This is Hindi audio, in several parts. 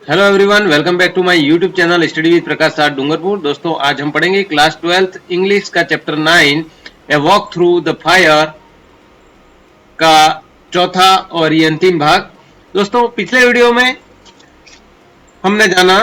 Hello everyone, welcome back to my YouTube channel study with Prakash sir Dungarpur. दोस्तों, आज हम पढ़ेंगे क्लास 12th इंग्लिश का chapter 9 a walk through the fire का चौथा और ये अंतिम भाग। दोस्तों, पिछले वीडियो में हमने जाना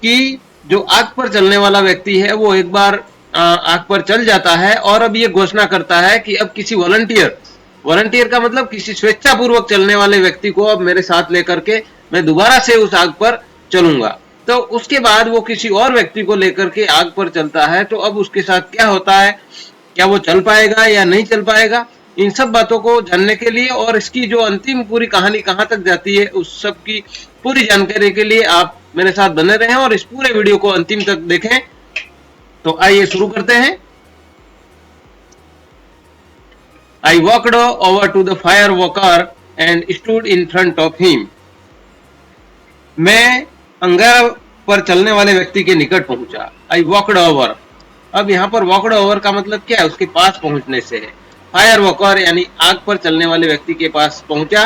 कि जो आग पर चलने वाला व्यक्ति है वो एक बार आग पर चल जाता है और अब ये घोषणा करता है कि अब किसी वॉलंटियर का मतलब किसी स्वेच्छापूर्वक चलने वाले व्यक्ति को अब मेरे साथ लेकर के मैं दोबारा से उस आग पर चलूंगा। तो उसके बाद वो किसी और व्यक्ति को लेकर के आग पर चलता है, तो अब उसके साथ क्या होता है, क्या वो चल पाएगा या नहीं चल पाएगा, इन सब बातों को जानने के लिए और इसकी जो अंतिम पूरी कहानी कहां तक जाती है उस सब की पूरी जानकारी के लिए आप मेरे साथ बने रहें और इस पूरे वीडियो को अंतिम तक देखें। तो आइए शुरू करते हैं। I walked over to the fire walker and stood in front of him. मैं अंगारा पर चलने वाले व्यक्ति के निकट पहुंचा। I walked over. अब यहाँ पर walked over का मतलब क्या है? उसके पास पहुंचने से है। Fire walker यानी आग पर चलने वाले व्यक्ति के पास पहुंचा।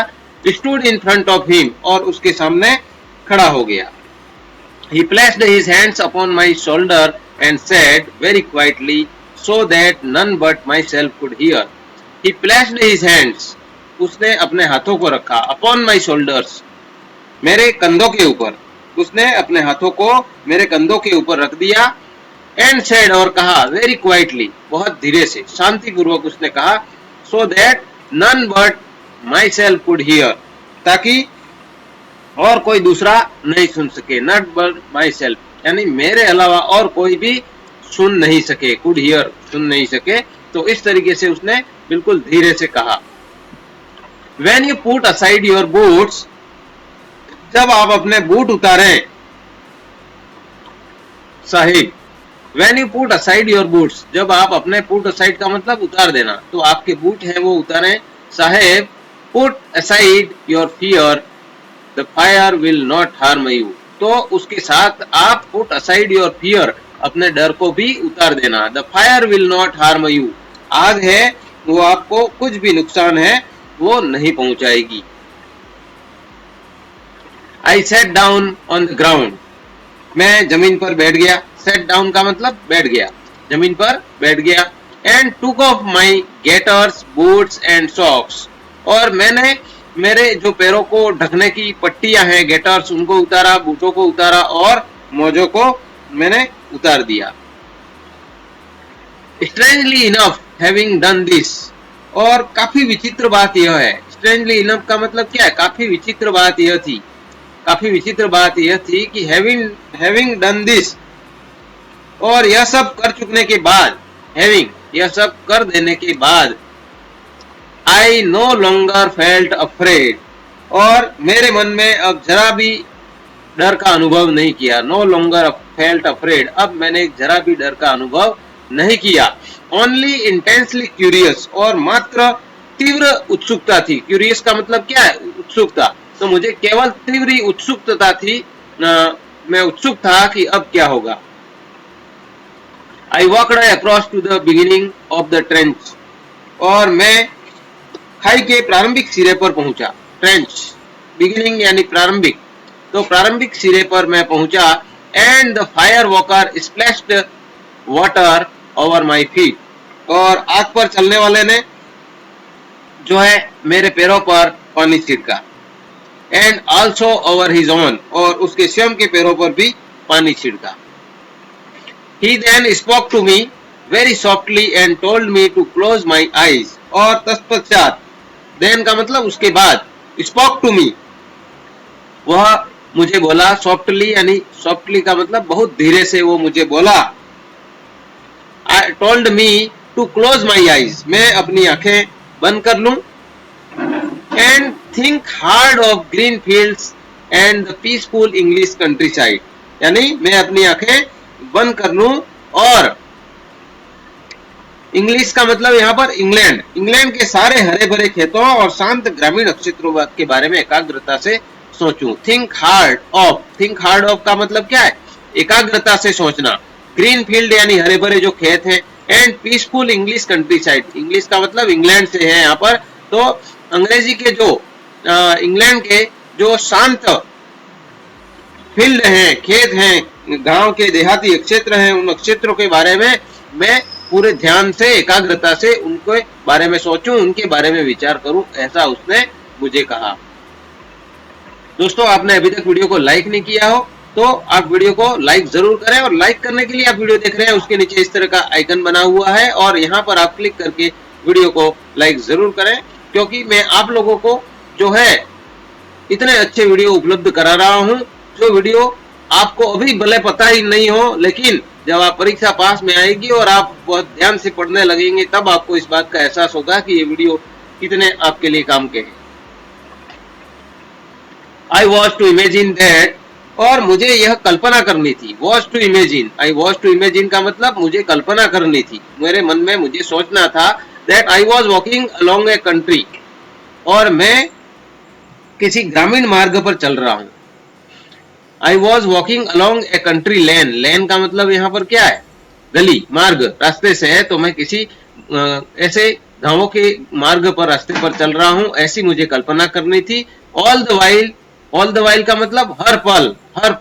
Stood in front of him और उसके सामने खड़ा हो गया। He placed his hands upon my shoulder and said very quietly so that none but myself could hear. He placed his hands. उसने अपने हाथों को रखा upon my shoulders. मेरे कंधों के ऊपर। उसने अपने हाथों को मेरे कंधों के ऊपर रख दिया। And said और कहा very quietly, बहुत धीरे से शांतिपूर्वक उसने कहा so that none but myself could hear, ताकि और कोई दूसरा नहीं सुन सके। Not but myself यानी मेरे अलावा और कोई भी सुन नहीं सके। Could hear सुन नहीं सके। तो इस तरीके से उसने बिल्कुल धीरे से कहा। When you put aside your boots, जब आप अपने बूट उतारें sahib. When you put aside your boots, जब आप अपने put aside का मतलब उतार देना, तो आपके बूट है वो उतारें साहेब। Put aside your fear, the fire will not harm you. तो उसके साथ आप put aside your fear, अपने डर को भी उतार देना। The fire will not harm you. आग है वो आपको कुछ भी नुकसान है वो नहीं पहुंचाएगी। I sat down on the ground. मैं जमीन पर बैठ गया। Sat down का मतलब बैठ गया, जमीन पर बैठ गया। And took off my gaiters, boots and socks. और मैंने मेरे जो पैरों को ढकने की पट्टियां हैं गेटर्स उनको उतारा, बूटों को उतारा और मोजों को मैंने उतार दिया। Strangely enough, having done this, और काफी विचित्र बात यह है। Strangely enough का मतलब क्या है? काफी विचित्र बात यह थी, काफी विचित्र बात यह थी कि having done this, और यह सब कर चुकने के बाद, having यह सब कर देने के बाद, I no longer felt afraid, और मेरे मन में अब जरा भी डर का अनुभव नहीं किया। No longer felt afraid, अब मैंने जरा भी डर का अनुभव नहीं किया। Only intensely curious, और मात्र तीव्र उत्सुकता थी। Curious का मतलब क्या है? उत्सुकता। तो मुझे केवल तीव्र उत्सुकता थी, मैं उत्सुक था कि अब क्या होगा। I walked across to the beginning of the trench, और मैं खाई के प्रारंभिक सिरे पर पहुंचा। ट्रेंच बिगिनिंग यानी प्रारंभिक, तो प्रारंभिक सिरे पर मैं पहुंचा। And the fire walker splashed water over my feet, और आग पर चलने वाले ने जो है मेरे पैरों पर पानी छिड़का। And also over his own, और उसके स्वयं के पैरों पर भी पानी छिड़का। He then spoke to me very softly and told me to close my eyes, और तत्पश्चात देन का मतलब उसके बाद, स्पोक टू मी वह मुझे बोला, सॉफ्टली यानी सॉफ्टली का मतलब बहुत धीरे से वो मुझे बोला। I told me to close my eyes, मैं अपनी आंखें बंद कर लूं। And think hard of green fields and the peaceful English countryside, यानी मैं अपनी आंखें बंद कर लूं और इंग्लिश का मतलब यहाँ पर इंग्लैंड, इंग्लैंड के सारे हरे भरे खेतों और शांत ग्रामीण क्षेत्रों के बारे में एकाग्रता से सोचूं। थिंक हार्ड ऑफ का मतलब क्या है? एकाग्रता से सोचना। ग्रीन फील्ड यानी हरे भरे जो खेत हैं। And peaceful English country side, English का मतलब इंग्लैंड से है यहाँ पर, तो अंग्रेजी के जो इंग्लैंड के जो शांत फील्ड हैं, खेत हैं, गांव के देहाती क्षेत्र हैं, उन क्षेत्रों के बारे में मैं पूरे ध्यान से, एकाग्रता से उनके बारे में सोचूं, उनके बारे में विचार करूं, ऐसा उसने मुझे कहा। दोस्तों, आपने अभी तक वीडियो को लाइक नहीं किया हो तो आप वीडियो को लाइक जरूर करें, और लाइक करने के लिए आप वीडियो देख रहे हैं उसके नीचे इस तरह का आइकन बना हुआ है और यहाँ पर आप क्लिक करके वीडियो को लाइक जरूर करें, क्योंकि मैं आप लोगों को जो है इतने अच्छे वीडियो उपलब्ध करा रहा हूँ, जो वीडियो आपको अभी भले पता ही नहीं हो, लेकिन जब आप परीक्षा पास में आएगी और आप बहुत ध्यान से पढ़ने लगेंगे तब आपको इस बात का एहसास होगा कि ये वीडियो कितने आपके लिए काम के हैं। I was to imagine that, और मुझे यह कल्पना करनी थी। was to imagine, I was to imagine का मतलब मुझे कल्पना करनी थी, मेरे मन में मुझे सोचना था that I was walking along a country, और मैं किसी ग्रामीण मार्ग पर चल रहा हूँ। I was walking along a country lane, lane का मतलब यहाँ पर क्या है? गली, मार्ग, रास्ते से है, तो मैं किसी ऐसे गांवों के मार्ग पर, रास्ते पर चल रहा हूँ, ऐसी मुझे कल्पना करनी थी। ऑल द वाइल का मतलब हर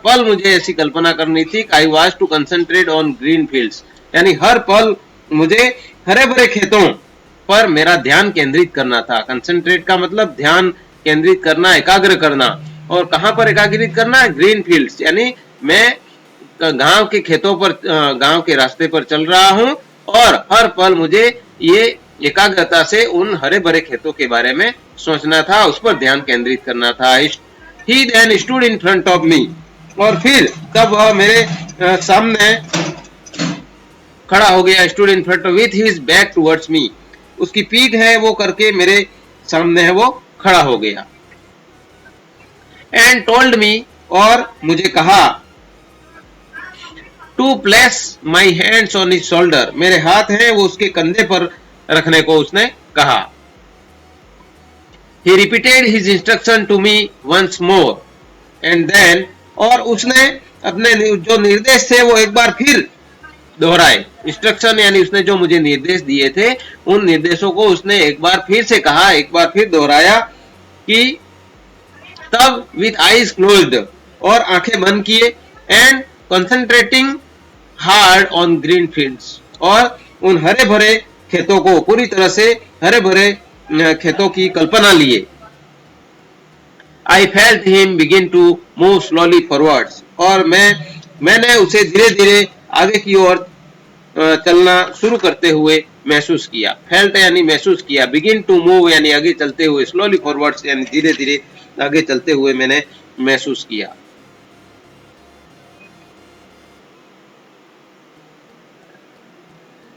पल मुझे ऐसी कल्पना करनी थी। I was to concentrate on green fields, यानी हर पल मुझे हरे भरे खेतों पर मेरा ध्यान केंद्रित करना था। कंसंट्रेट का मतलब ध्यान केंद्रित करना, एकाग्र करना, और कहां पर एकाग्रित करना है? ग्रीन फील्ड्स, यानी मैं गांव के खेतों पर, गांव के रास्ते पर चल रहा हूं और हर पल मुझे ये एकाग्रता से उन हरे भरे खेतों के बारे में सोचना था, उस पर ध्यान केंद्रित करना था। He then stood in front of me, और फिर तब वह मेरे सामने खड़ा हो गया। stood in front of with his back towards me, उसकी पीठ है वो करके मेरे सामने है वो खड़ा हो गया। and told me, और मुझे कहा to place my hands on his shoulder, मेरे हाथ हैं वो उसके कंधे पर रखने को उसने कहा। He repeated his instruction to me once more and then, और उसने अपने जो निर्देश थे वो एक बार फिर दोहराए। इंस्ट्रक्शन यानी उसने जो मुझे निर्देश दिए थे उन निर्देशों को उसने एक बार फिर से कहा, एक बार फिर दोहराया कि तब with eyes closed, और आंखें बंद किए, and concentrating hard on green fields, और उन हरे भरे खेतों को, पूरी तरह से हरे भरे खेतों की कल्पना लिए। I felt him begin to move slowly forwards, और मैंने उसे धीरे धीरे आगे की ओर चलना शुरू करते हुए महसूस किया। felt यानी महसूस किया, begin to move यानी आगे चलते हुए, slowly forwards यानी धीरे धीरे आगे चलते हुए मैंने महसूस किया।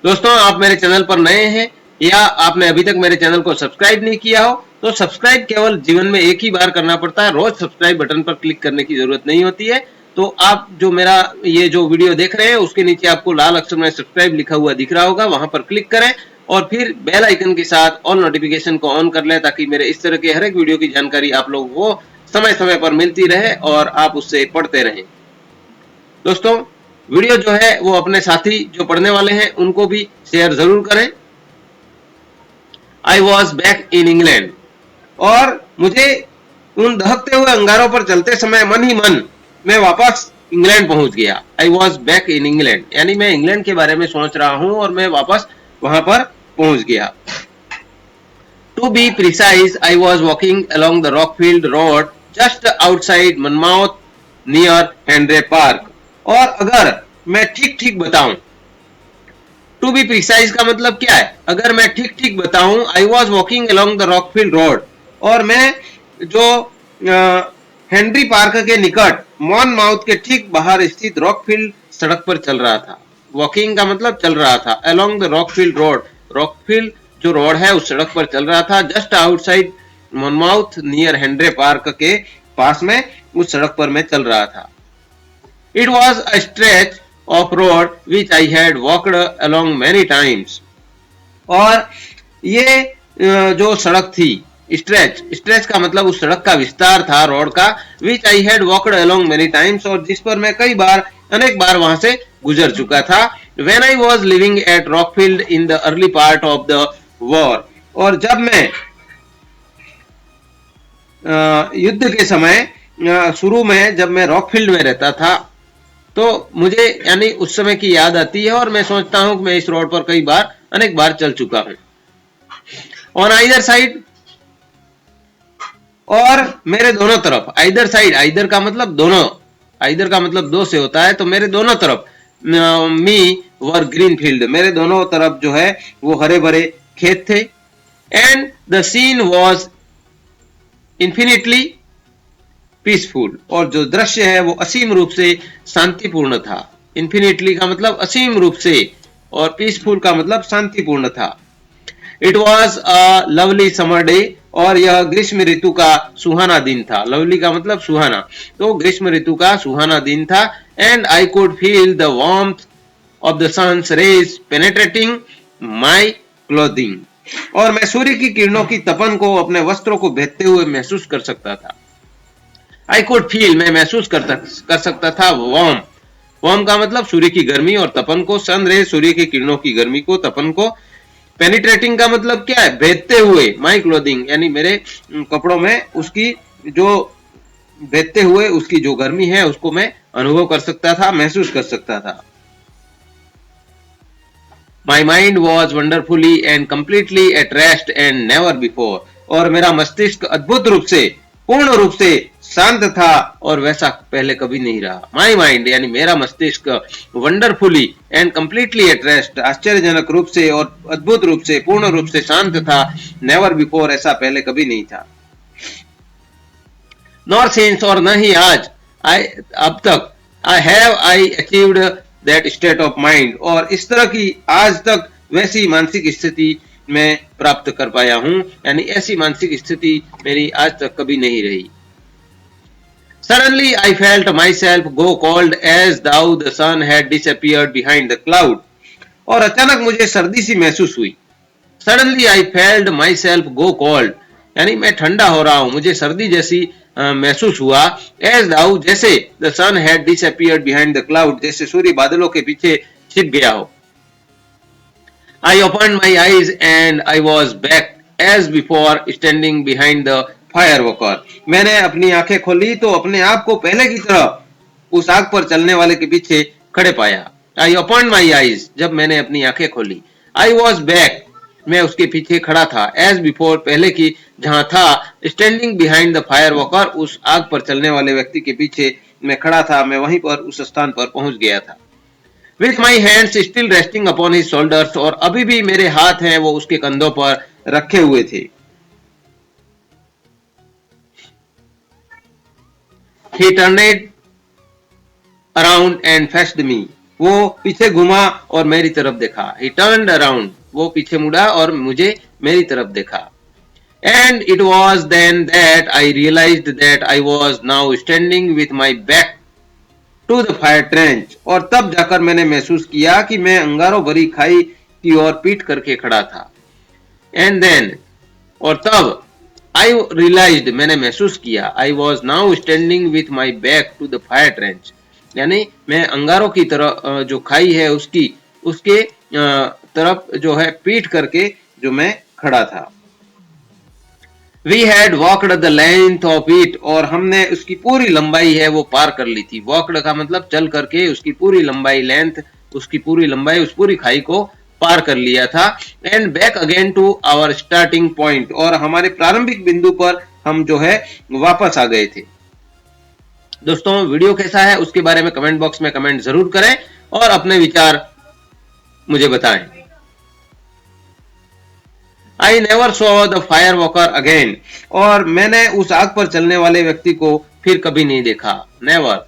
दोस्तों, आप मेरे चैनल पर नए हैं या आपने अभी तक मेरे चैनल को सब्सक्राइब नहीं किया हो तो सब्सक्राइब केवल जीवन में एक ही बार करना पड़ता है, रोज सब्सक्राइब बटन पर क्लिक करने की जरूरत नहीं होती है। तो आप जो मेरा ये जो वीडियो देख रहे हैं उसके नीचे आपको लाल अक्षर में सब्सक्राइब लिखा हुआ दिख रहा होगा, वहां पर क्लिक करें और फिर बेल आइकन के साथ ऑल नोटिफिकेशन को ऑन कर लें, ताकि मेरे इस तरह के हर एक वीडियो की जानकारी आप लोगों को समय समय पर मिलती रहे और आप उससे पढ़ते रहें। दोस्तों, वीडियो जो है वो अपने साथी जो पढ़ने वाले हैं उनको भी शेयर जरूर करें। I was back in England, और मुझे उन दहकते हुए अंगारों पर चलते समय मन ही मन मैं वापस इंग्लैंड पहुंच गया। I was back in England, यानी मैं इंग्लैंड के बारे में सोच रहा हूं और मैं वापस वहां पर पहुंच गया। To be precise, I was walking along the Rockfield road just outside Monmouth near Henry park, और अगर मैं ठीक ठीक बताऊं, टू बी प्रिसाइज का मतलब क्या है? अगर मैं ठीक ठीक बताऊं, I was walking along the Rockfield road, और मैं जो हेनरी पार्क के निकट मॉनमाउथ के ठीक बाहर स्थित रॉकफील्ड सड़क पर चल रहा था। वॉकिंग का मतलब चल रहा था, अलोंग द रॉकफील्ड रोड, रॉकफील्ड जो रोड है उस सड़क पर चल रहा था, just outside Monmouth near Henry park के पास में उस सड़क पर मैं चल रहा था। It was a stretch of road which I had walked along many times, और ये जो सड़क थी, स्ट्रेच का मतलब उस सड़क का विस्तार था, रोड का, which I had walked along many times, और जिस पर मैं कई बार, अनेक बार वहां से गुजर चुका था। When I was living at Rockfield in the early part of the war, और जब मैं युद्ध के समय शुरू में जब मैं रॉकफील्ड में रहता था तो मुझे यानी उस समय की याद आती है और मैं सोचता हूं कि मैं इस रोड पर कई बार अनेक बार चल चुका हूं। ऑन आइदर साइड, और मेरे दोनों तरफ, आइदर साइड, आइदर का मतलब दोनों, आइदर का मतलब दो से होता है, तो मेरे दोनों तरफ मी वर ग्रीन फील्ड, मेरे दोनों तरफ जो है वो हरे भरे खेत थे। And the scene was infinitely peaceful, और जो दृश्य है वो असीम रूप से शांतिपूर्ण था। इंफिनिटली का मतलब असीम रूप से, और पीसफुल का मतलब शांतिपूर्ण था। It was a lovely summer day, और यह ग्रीष्म ऋतु का सुहाना दिन था। लवली का मतलब सुहाना, तो ग्रीष्म ऋतु का सुहाना दिन था। And I could feel the warmth of the sun's rays penetrating my clothing, और मैं सूर्य की किरणों की तपन को अपने वस्त्रों को भेदते हुए महसूस कर सकता था। आई कुड फील, मैं महसूस कर सकता था वार्म, वार्म का मतलब सूर्य की गर्मी, और तपन को, सन रे सूर्य की किरणों की गर्मी को, तपन को। पेनिट्रेटिंग का मतलब क्या है, भेदते हुए, माई क्लोथिंग यानी मेरे कपड़ों में उसकी जो भेदते हुए उसकी जो गर्मी है उसको मैं अनुभव कर सकता था, महसूस कर सकता था। My mind was wonderfully and completely at rest and never before, और मेरा मस्तिष्क अद्भुत रूप से, पूर्ण रूप से शांत था और वैसा पहले कभी नहीं रहा। माई माइंड यानी मेरा मस्तिष्क wonderfully and completely at rest, आश्चर्यजनक रूप से और अद्भुत रूप से, पूर्ण रूप से शांत था। नेवर बिफोर, ऐसा पहले कभी नहीं था। नॉर सिंस, और न ही आज, आई अब तक, I achieved that state of mind, और इस तरह की आज तक वैसी मानसिक स्थिति मैं प्राप्त कर पाया हूं, यानी ऐसी मानसिक स्थिति मेरी आज तक कभी नहीं रही। Suddenly I felt myself go cold as though the sun had disappeared behind the cloud, और अचानक मुझे सर्दी सी महसूस हुई। Suddenly I felt myself go cold, यानी मैं ठंडा हो रहा हूं, मुझे सर्दी जैसी महसूस हुआ। As though, जैसे the sun had disappeared behind the cloud, जैसे सूर्य बादलों के पीछे छिप गया हो। I opened my eyes and I was back as before, standing behind the fire walker. मैंने अपनी आंखें खोली तो अपने आप को पहले की तरह उस आग पर चलने वाले के पीछे खड़े पाया। आई ओपन माई आईज, जब मैंने अपनी आंखें खोली। आई वॉज बैक, मैं उसके पीछे खड़ा था। एज बिफोर, पहले की जहां था। Standing behind the fire walker, उस आग पर चलने वाले व्यक्ति के पीछे मैं खड़ा था, मैं वहीं पर उस स्थान पर पहुंच गया था। With my hands still resting upon his shoulders, और अभी भी मेरे हाथ हैं वो उसके कंधों पर रखे हुए थे। He turned around and faced me, वो पीछे घुमा और मेरी तरफ देखा। He turned around, वो पीछे मुड़ा और मुझे मेरी तरफ देखा। And it was then that I realized that I was now standing with my back to the fire trench, और तब जाकर मैंने महसूस किया कि मैं अंगारों भरी खाई की ओर पीठ करके खड़ा था। And then, और तब I realized, मैंने महसूस किया, I was now standing with my back to the fire trench, यानी मैं अंगारों की तरह जो खाई है उसके तरफ जो है पीठ करके जो मैं खड़ा था। We had walked the length of it, और हमने उसकी पूरी लंबाई है वो पार कर ली थी। Walked का मतलब चल करके, उसकी पूरी लंबाई, लेंथ, उसकी पूरी लंबाई, उस पूरी खाई को पार कर लिया था। And back again to our starting point, और हमारे प्रारंभिक बिंदु पर हम जो है वापस आ गए थे। दोस्तों, वीडियो कैसा है उसके बारे में कमेंट बॉक्स में कमेंट जरूर करें और अपने विचार मुझे बताएं। I never saw the fire walker again, और मैंने उस आग पर चलने वाले व्यक्ति को फिर कभी नहीं देखा। नेवर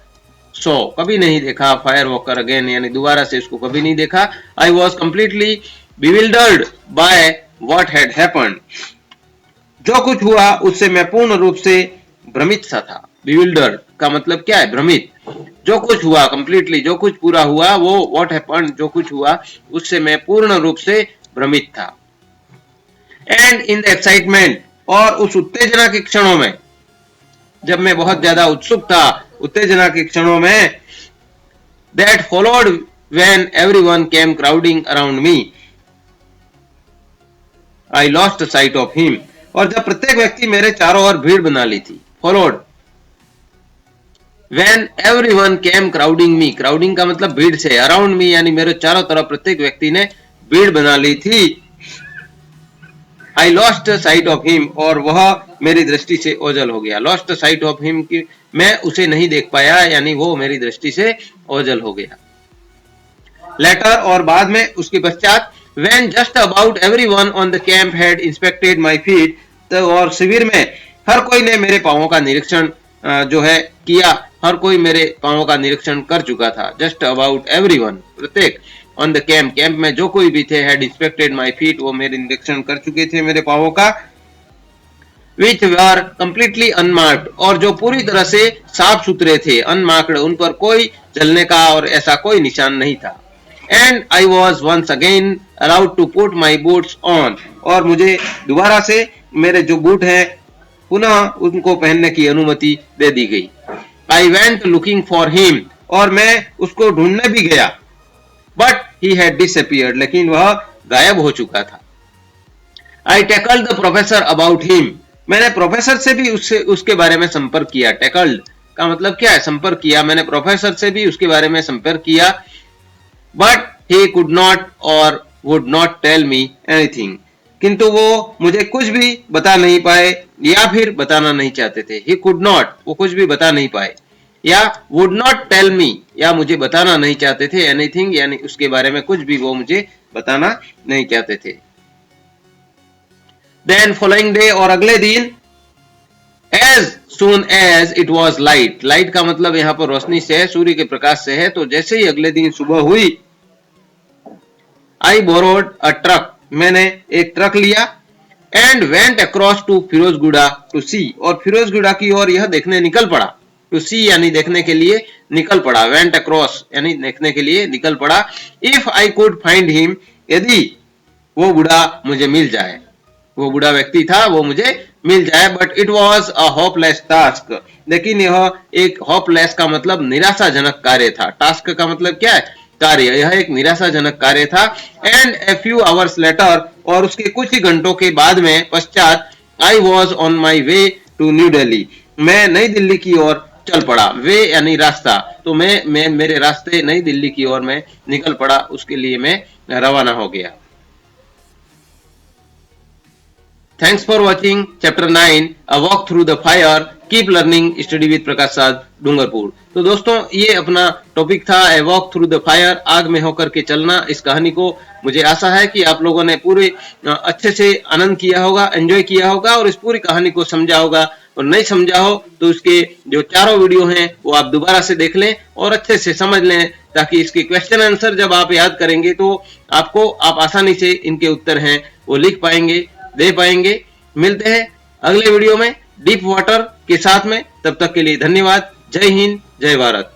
सो, कभी नहीं देखा। फायर वॉकर अगेन यानी दोबारा से उसको कभी नहीं देखा। I was completely bewildered by what had happened, जो कुछ हुआ उससे मैं पूर्ण रूप से भ्रमित सा था। बिविल्डर्ड का मतलब क्या है, भ्रमित। जो कुछ हुआ, कंप्लीटली जो कुछ पूरा हुआ, वो व्हाट हैपेंड जो कुछ हुआ उससे मैं पूर्ण रूप से भ्रमित था। एंड इन द एक्साइटमेंट, और उस उत्तेजना के क्षणों में, जब मैं बहुत ज्यादा उत्सुक था, उत्तेजना के क्षणों में, that followed when everyone came crowding around me, I lost sight of him, और जब प्रत्येक व्यक्ति मेरे चारों ओर भीड़ बना ली थी। followed When everyone came crowding me, crowding का मतलब भीड़ से, around me यानी मेरे चारों तरफ प्रत्येक व्यक्ति ने भीड़ बना ली थी। I lost sight of him, और वह मेरी दृष्टि से ओझल हो गया। lost sight of him की मैं उसे नहीं देख पाया, यानी वो मेरी दृष्टि से ओझल हो गया। Later, और बाद में, उसके पश्चात, when just about everyone on the camp had inspected my feet, तो और शिविर में हर कोई ने मेरे पांवों का निरीक्षण जो है किया, हर कोई मेरे पांवों का निरीक्षण कर चुका था। जस्ट अबाउट एवरीवन, प्रत्येक, ऑन द कैंप, कैंप में जो कोई भी थे, हैड इंस्पेक्टेड माय फीट, वो मेरे निरीक्षण कर चुके थे मेरे पांवों का। विच वर कंप्लीटली अनमार्क्ड, और जो पूरी तरह से साफ सुथरे थे। अनमार्क्ड, उन पर कोई जलने का और ऐसा कोई निशान नहीं था। And I was once again allowed to put my boots on, और मुझे दोबारा से मेरे जो बूट हैं पुनः उनको पहनने की अनुमति दे दी गई। I went looking for him, और मैं उसको ढूंढने भी गया, बट ही हैड डिसअपीयर्ड, लेकिन वह गायब हो चुका था। I tackled the professor about him, मैंने प्रोफेसर से भी उसके बारे में संपर्क किया। टैकल्ड का मतलब क्या है? संपर्क किया। मैंने प्रोफेसर से भी उसके बारे में संपर्क किया, but he could not or would not tell me anything, किंतु वो मुझे कुछ भी बता नहीं पाए या फिर बताना नहीं चाहते थे। ही कुड नॉट, वो कुछ भी बता नहीं पाए, या वुड नॉट टेल मी, या मुझे बताना नहीं चाहते थे। एनीथिंग यानी उसके बारे में कुछ भी वो मुझे बताना नहीं चाहते थे। देन फॉलोइंग डे, और अगले दिन, as soon as it was light, light का मतलब यहाँ पर रोशनी से है, सूर्य के प्रकाश से है। तो जैसे ही अगले दिन सुबह हुई, आई बोरोड अ ट्रक, मैंने एक ट्रक लिया। And went across to Firozguda to see, और फिरोजगुड़ा की ओर यह देखने निकल पड़ा। टू सी यानी देखने के लिए निकल पड़ा। वेंट अक्रॉस यानी देखने के लिए निकल पड़ा। If I could find him, यदि वो बूढ़ा मुझे मिल जाए, वो बूढ़ा व्यक्ति था, वो मुझे मिल जाए। But it was a hopeless task, लेकिन यह एक होपलेस का मतलब निराशाजनक कार्य था। टास्क का मतलब क्या है? कार्य। यह एक निराशाजनक कार्य था। And a few hours later, और उसके कुछ ही घंटों के बाद में पश्चात, I was on my way to New Delhi, मैं नई दिल्ली की ओर चल पड़ा। वे यानी रास्ता, तो मैं मेरे रास्ते नई दिल्ली की ओर मैं निकल पड़ा, उसके लिए मैं रवाना हो गया। Thanks for watching Chapter 9, A Walk Through the Fire. Keep learning, study with प्रकाश साध, डूंगरपुर। तो दोस्तों, ये अपना टॉपिक था, A Walk Through the Fire, आग में होकर के चलना। इस कहानी को मुझे आशा है कि आप लोगों ने पूरे अच्छे से आनंद किया होगा, एंजॉय किया होगा, और इस पूरी कहानी को समझा होगा। और नहीं समझा हो तो उसके जो चारों वीडियो हैं वो आप दोबारा से देख लें और अच्छे से समझ लें, ताकि इसके क्वेश्चन आंसर जब आप याद करेंगे तो आप आसानी से इनके उत्तर हैं वो लिख पाएंगे, दे पाएंगे। मिलते हैं अगले वीडियो में डीप वाटर के साथ में, तब तक के लिए धन्यवाद। जय हिंद, जय भारत।